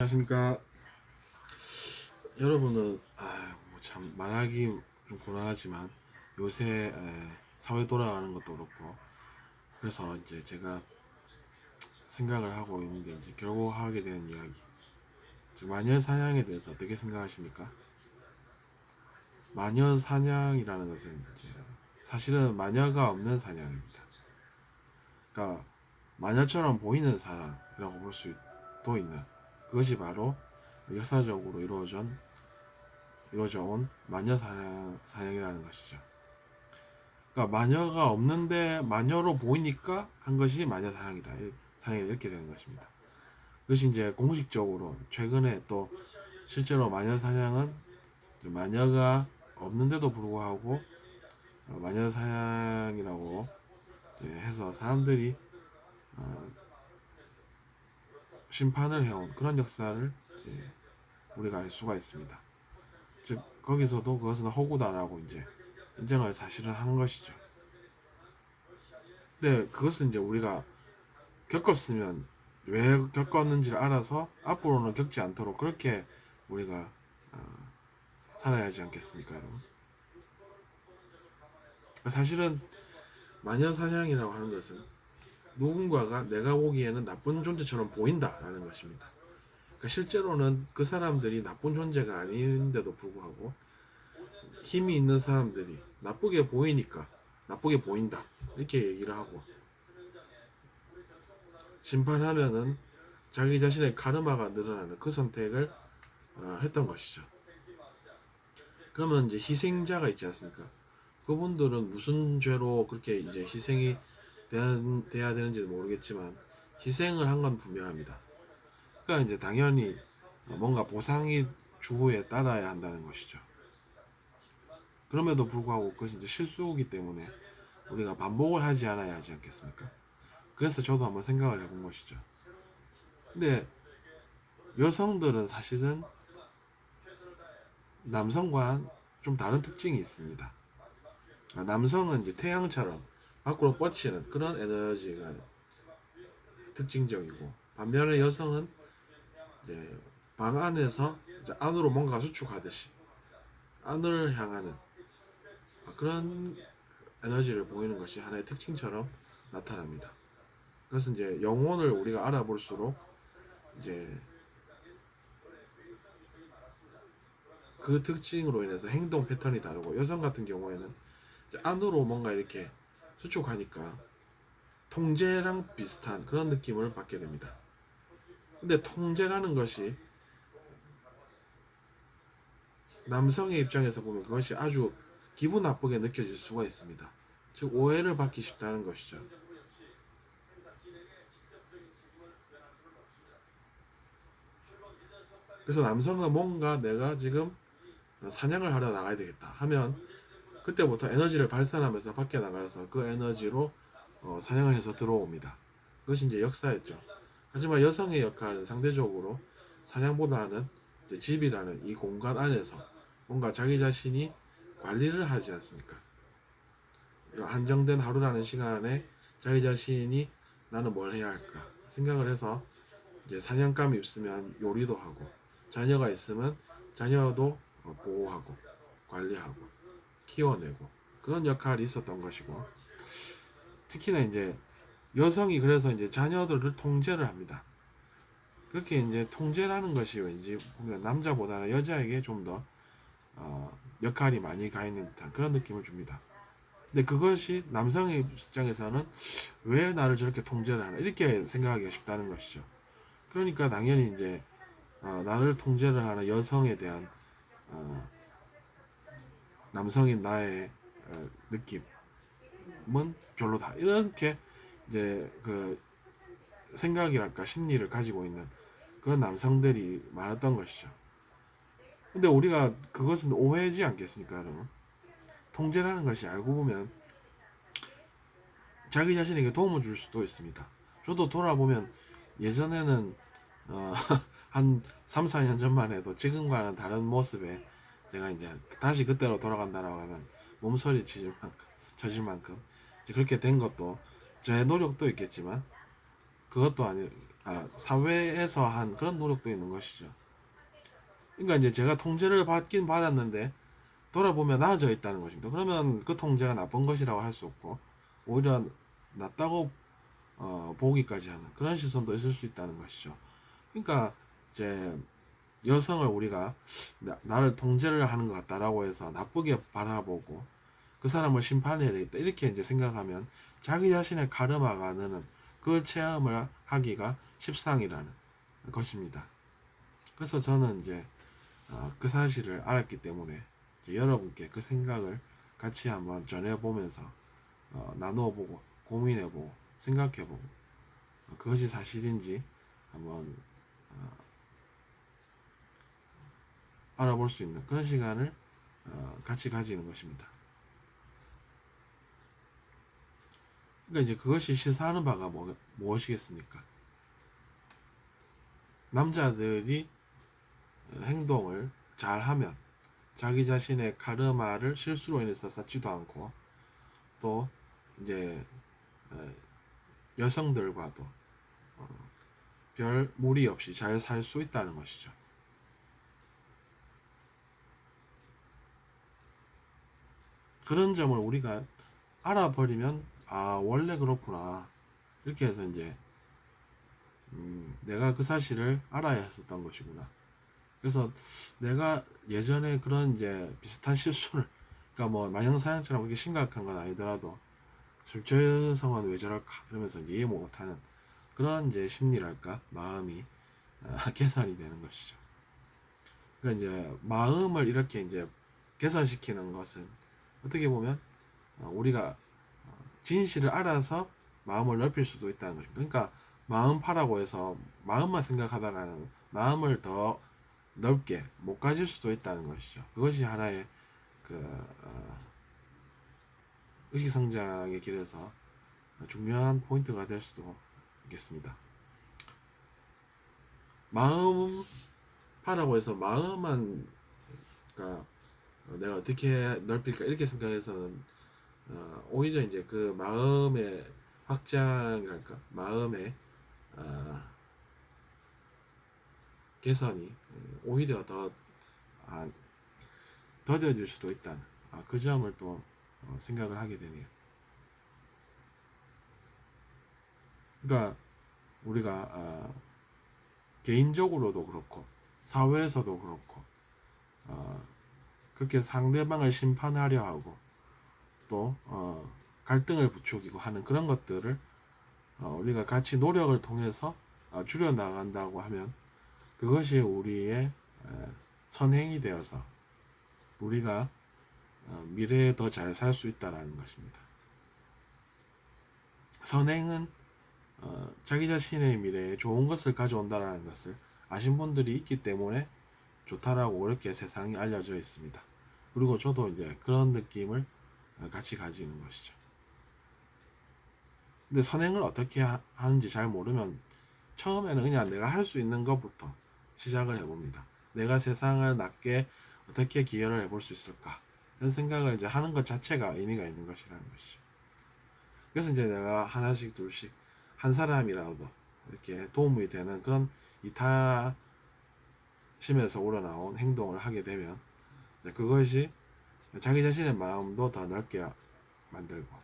안녕하십니까. 여러분은 참 말하기 좀 곤란하지만 요새 사회 돌아가는 것도 그렇고, 그래서 이제 제가 생각을 하고 있는데, 이제 결국 하게 되는 이야기, 마녀 사냥에 대해서 어떻게 생각하십니까? 마녀 사냥이라는 것은 이제 사실은 마녀가 없는 사냥입니다. 그러니까 마녀처럼 보이는 사랑이라고 볼 수도 있는, 그것이 바로 역사적으로 이루어져 온 마녀 사냥이라는 것이죠. 그러니까 마녀가 없는데 마녀로 보이니까 한 것이 마녀 사냥이 이렇게 되는 것입니다. 그것이 이제 공식적으로 최근에 또 실제로 마녀 사냥은 마녀가 없는데도 불구하고 마녀 사냥이라고 해서 사람들이 심판을 해온 그런 역사를 우리가 알 수가 있습니다. 즉 거기서도 그것은 허구다라고 이제 인정을 사실은 한 것이죠. 근데 그것은 이제 우리가 겪었으면 왜 겪었는지를 알아서 앞으로는 겪지 않도록 그렇게 우리가 살아야 하지 않겠습니까, 여러분? 사실은 마녀사냥이라고 하는 것은 누군가가 내가 보기에는 나쁜 존재처럼 보인다라는 것입니다. 그러니까 실제로는 그 사람들이 나쁜 존재가 아닌데도 불구하고 힘이 있는 사람들이 나쁘게 보이니까 나쁘게 보인다 이렇게 얘기를 하고, 심판하면은 자기 자신의 카르마가 늘어나는 그 선택을 했던 것이죠. 그러면 이제 희생자가 있지 않습니까? 그분들은 무슨 죄로 그렇게 이제 희생이 돼야 되는지는 모르겠지만 희생을 한 건 분명합니다. 그러니까 이제 당연히 뭔가 보상이 주후에 따라야 한다는 것이죠. 그럼에도 불구하고 그것이 이제 실수이기 때문에 우리가 반복을 하지 않아야 하지 않겠습니까? 그래서 저도 한번 생각을 해본 것이죠. 근데 여성들은 사실은 남성과 좀 다른 특징이 있습니다. 남성은 이제 태양처럼 밖으로 뻗치는 그런 에너지가 특징적이고, 반면에 여성은 이제 방 안에서 이제 안으로 뭔가 수축하듯이 안을 향하는 그런 에너지를 보이는 것이 하나의 특징처럼 나타납니다. 그래서 이제 영혼을 우리가 알아볼수록 이제 그 특징으로 인해서 행동 패턴이 다르고, 여성 같은 경우에는 안으로 뭔가 이렇게 수축하니까 통제랑 비슷한 그런 느낌을 받게 됩니다. 근데 통제라는 것이 남성의 입장에서 보면 그것이 아주 기분 나쁘게 느껴질 수가 있습니다. 즉 오해를 받기 쉽다는 것이죠. 그래서 남성은 뭔가 내가 지금 사냥을 하러 나가야 되겠다 하면 그때부터 에너지를 발산하면서 밖에 나가서 그 에너지로 사냥을 해서 들어옵니다. 그것이 이제 역사였죠. 하지만 여성의 역할은 상대적으로 사냥보다는 이제 집이라는 이 공간 안에서 뭔가 자기 자신이 관리를 하지 않습니까? 한정된 하루라는 시간에 자기 자신이 나는 뭘 해야 할까 생각을 해서 이제 사냥감이 있으면 요리도 하고, 자녀가 있으면 자녀도 보호하고 관리하고 키워내고 그런 역할이 있었던 것이고, 특히나 이제 여성이 그래서 이제 자녀들을 통제를 합니다. 그렇게 이제 통제라는 것이 왠지 보면 남자보다는 여자에게 좀 더 역할이 많이 가 있는 듯한 그런 느낌을 줍니다. 근데 그것이 남성의 입장에서는 왜 나를 저렇게 통제를 하나 이렇게 생각하기가 쉽다는 것이죠. 그러니까 당연히 이제 나를 통제를 하는 여성에 대한 남성인 나의 느낌은 별로다 이렇게 이제 그 생각이랄까 심리를 가지고 있는 그런 남성들이 많았던 것이죠. 근데 우리가 그것은 오해지 않겠습니까, 여러분? 통제라는 것이 알고 보면 자기 자신에게 도움을 줄 수도 있습니다. 저도 돌아보면 예전에는 어, 한 3, 4년 전만 해도 지금과는 다른 모습에 제가 이제 다시 그때로 돌아간다라고 하면 몸서리 쳐질 만큼 이제 그렇게 된 것도 저의 노력도 있겠지만 그것도 사회에서 한 그런 노력도 있는 것이죠. 그러니까 이제 제가 통제를 받긴 받았는데 돌아보면 나아져 있다는 것입니다. 그러면 그 통제가 나쁜 것이라고 할 수 없고 오히려 낫다고 보기까지 하는 그런 시선도 있을 수 있다는 것이죠. 그러니까 이제 여성을 우리가 나를 통제를 하는 것 같다라고 해서 나쁘게 바라보고 그 사람을 심판해야 되겠다 이렇게 이제 생각하면 자기 자신의 카르마가 느는 그 체험을 하기가 십상이라는 것입니다. 그래서 저는 이제 그 사실을 알았기 때문에 여러분께 그 생각을 같이 한번 전해보면서 나누어보고 고민해보고 생각해보고 그것이 사실인지 한번 알아볼 수 있는 그런 시간을 같이 가지는 것입니다. 그러니까 이제 그것이 시사하는 바가 무엇이겠습니까? 남자들이 행동을 잘하면 자기 자신의 카르마를 실수로 인해서 쌓지도 않고 또 이제 여성들과도 별 무리 없이 잘 살 수 있다는 것이죠. 그런 점을 우리가 알아버리면 원래 그렇구나 이렇게 해서 이제 내가 그 사실을 알아야 했었던 것이구나. 그래서 내가 예전에 그런 이제 비슷한 실수를 그러니까 뭐 마형사냥처럼 그렇게 심각한 건 아니더라도 저 여성은 왜 저럴까 이러면서 이해 못하는 그런 이제 심리랄까 마음이 개선이 되는 것이죠. 그러니까 이제 마음을 이렇게 이제 개선시키는 것은 어떻게 보면 우리가 진실을 알아서 마음을 넓힐 수도 있다는 것입니다. 그러니까 마음파라고 해서 마음만 생각하다가는 마음을 더 넓게 못 가질 수도 있다는 것이죠. 그것이 하나의 그 의식성장의 길에서 중요한 포인트가 될 수도 있겠습니다. 마음파라고 해서 마음만 그러니까 내가 어떻게 넓힐까 이렇게 생각해서는 오히려 이제 그 마음의 확장이랄까 마음의 개선이 오히려 더 더뎌질 수도 있다는 그 점을 또 생각을 하게 되네요. 그러니까 우리가 개인적으로도 그렇고 사회에서도 그렇고 그렇게 상대방을 심판하려 하고 또 갈등을 부추기고 하는 그런 것들을 우리가 같이 노력을 통해서 줄여 나간다고 하면 그것이 우리의 선행이 되어서 우리가 미래에 더 잘 살 수 있다라는 것입니다. 선행은 자기 자신의 미래에 좋은 것을 가져온다라는 것을 아신 분들이 있기 때문에 좋다라고 그렇게 세상이 알려져 있습니다. 그리고 저도 이제 그런 느낌을 같이 가지는 것이죠. 근데 선행을 어떻게 하는지 잘 모르면 처음에는 그냥 내가 할 수 있는 것부터 시작을 해봅니다. 내가 세상을 낫게 어떻게 기여를 해볼 수 있을까? 이런 생각을 이제 하는 것 자체가 의미가 있는 것이라는 것이죠. 그래서 이제 내가 하나씩 둘씩 한 사람이라도 이렇게 도움이 되는 그런 이타심에서 우러나온 행동을 하게 되면 그것이 자기 자신의 마음도 더 넓게 만들고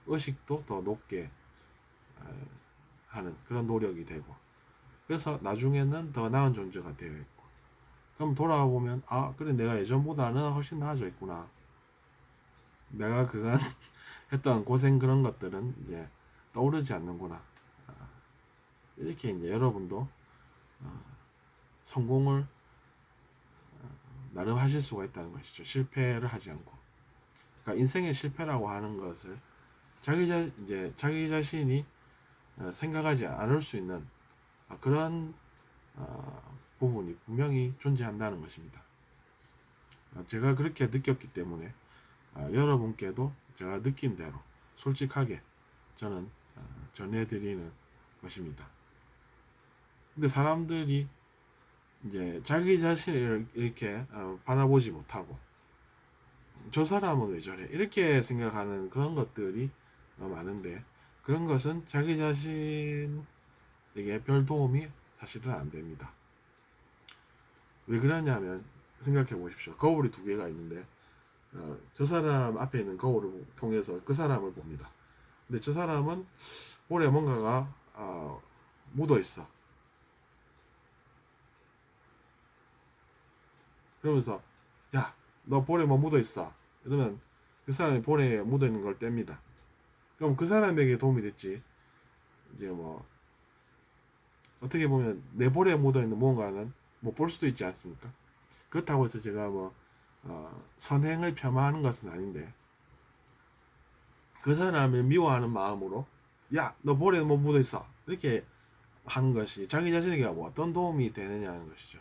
의식도 더 높게 하는 그런 노력이 되고 그래서 나중에는 더 나은 존재가 되어 있고 그럼 돌아보면 그래 내가 예전보다는 훨씬 나아져 있구나. 내가 그간 했던 고생 그런 것들은 이제 떠오르지 않는구나. 이렇게 이제 여러분도 성공을 나름 하실 수가 있다는 것이죠. 실패를 하지 않고. 그러니까 인생의 실패라고 하는 것을 자기 자신이 생각하지 않을 수 있는 그런 부분이 분명히 존재한다는 것입니다. 제가 그렇게 느꼈기 때문에 여러분께도 제가 느낀 대로 솔직하게 저는 전해드리는 것입니다. 근데 사람들이 이제 자기 자신을 이렇게 바라보지 못하고 저 사람은 왜 저래 이렇게 생각하는 그런 것들이 많은데 그런 것은 자기 자신을 이게 별 도움이 사실은 안 됩니다. 왜 그러냐면 생각해 보십시오. 거울이 두 개가 있는데 저 사람 앞에 있는 거울을 통해서 그 사람을 봅니다. 근데 저 사람은 볼에 뭔가가 묻어 있어. 그러면서 야, 너 볼에 뭐 묻어 있어. 이러면 그 사람이 볼에 묻어 있는 걸 뗍니다. 그럼 그 사람에게 도움이 됐지. 이제 뭐 어떻게 보면 내 볼에 묻어 있는 무언가는 못 볼 수도 있지 않습니까? 그렇다고 해서 제가 뭐 선행을 폄하하는 것은 아닌데 그 사람을 미워하는 마음으로 야, 너 볼에 뭐 묻어 있어. 이렇게 하는 것이 자기 자신에게 뭐 어떤 도움이 되느냐는 것이죠.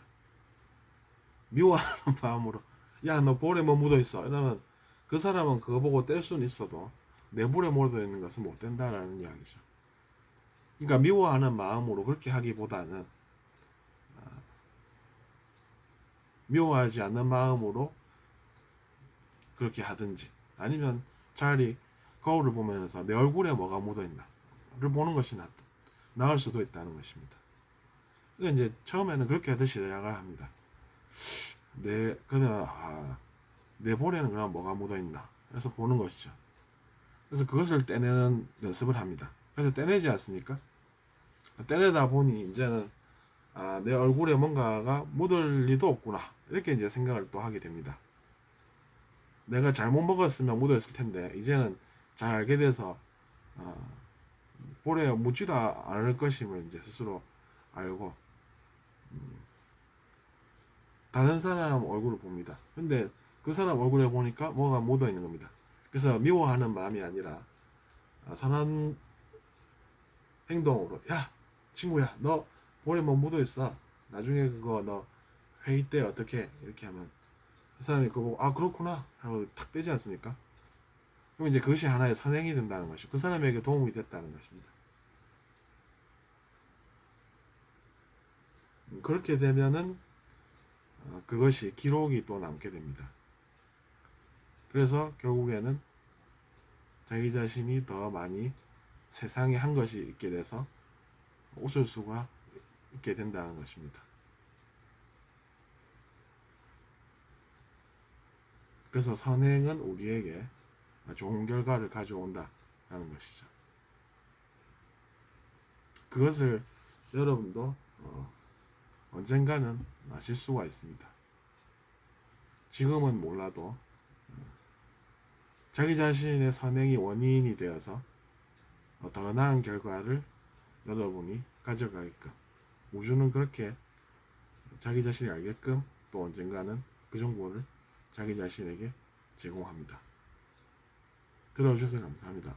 미워하는 마음으로 야, 너 볼에 뭐 묻어 있어. 이러면 그 사람은 그거 보고 뗄 수는 있어도 내 볼에 묻어 있는 것은 못 된다라는 이야기죠. 그러니까 미워하는 마음으로 그렇게 하기보다는 미워하지 않는 마음으로 그렇게 하든지 아니면 차라리 거울을 보면서 내 얼굴에 뭐가 묻어 있나를 보는 것이 나을 수도 있다는 것입니다. 그러니까 이제 처음에는 그렇게 하듯이 시작을 합니다. 그러면 내 볼에는 그럼 뭐가 묻어 있나 그래서 보는 것이죠. 그래서 그것을 떼내는 연습을 합니다. 그래서 떼내지 않습니까? 떼내다 보니 이제는 내 얼굴에 뭔가가 묻을 리도 없구나 이렇게 이제 생각을 또 하게 됩니다. 내가 잘못 먹었으면 묻어있을 텐데 이제는 잘 알게 돼서 볼에 묻지도 않을 것임을 이제 스스로 알고 다른 사람 얼굴을 봅니다. 근데 그 사람 얼굴에 보니까 뭐가 묻어 있는 겁니다. 그래서 미워하는 마음이 아니라 선한 행동으로 야, 친구야, 너 볼에 뭐 묻어 있어. 나중에 그거 너 회의 때 어떻게 이렇게 하면 그 사람이 그거 보고 그렇구나 하고 탁 떼지 않습니까? 그럼 이제 그것이 하나의 선행이 된다는 것이고 그 사람에게 도움이 됐다는 것입니다. 그렇게 되면은 그것이 기록이 또 남게 됩니다. 그래서 결국에는 자기 자신이 더 많이 세상에 한 것이 있게 돼서 웃을 수가 있게 된다는 것입니다. 그래서 선행은 우리에게 좋은 결과를 가져온다라는 것이죠. 그것을 여러분도 언젠가는 아실 수가 있습니다. 지금은 몰라도 자기 자신의 선행이 원인이 되어서 더 나은 결과를 여러분이 가져가게끔 우주는 그렇게 자기 자신이 알게끔 또 언젠가는 그 정보를 자기 자신에게 제공합니다. 들어주셔서 감사합니다.